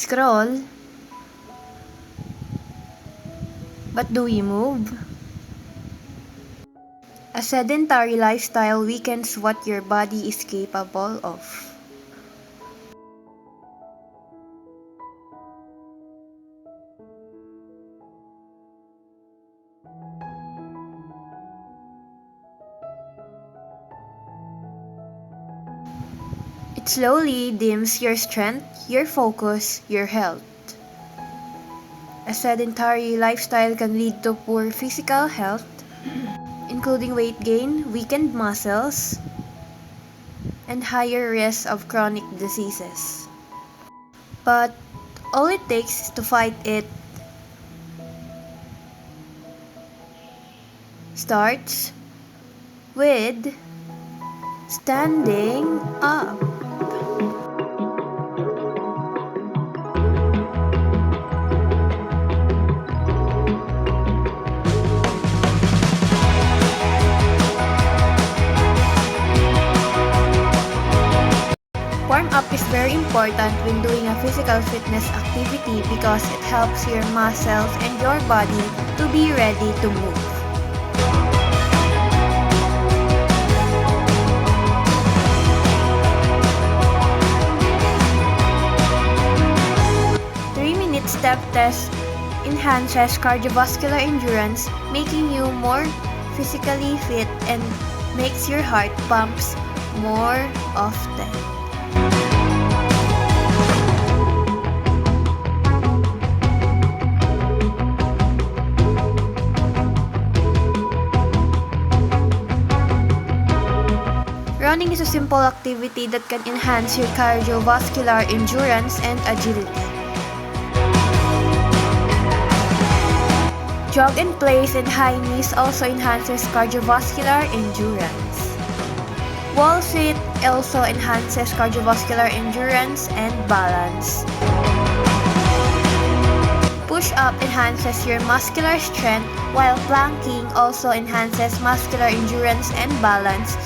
scroll? But do we move? A sedentary lifestyle weakens what your body is capable of. It slowly dims your strength, your focus, your health. A sedentary lifestyle can lead to poor physical health, including weight gain, weakened muscles, and higher risk of chronic diseases. But all it takes is to fight it starts with standing up. Warm-up is very important when doing a physical fitness activity because it helps your muscles and your body to be ready to move. Three-minute step test enhances cardiovascular endurance, making you more physically fit and makes your heart pumps more often. Running is a simple activity that can enhance your cardiovascular endurance and agility. Jog in place and high knees also enhances cardiovascular endurance. Wall sit also enhances cardiovascular endurance and balance. Push-up enhances your muscular strength, while planking also enhances muscular endurance and balance.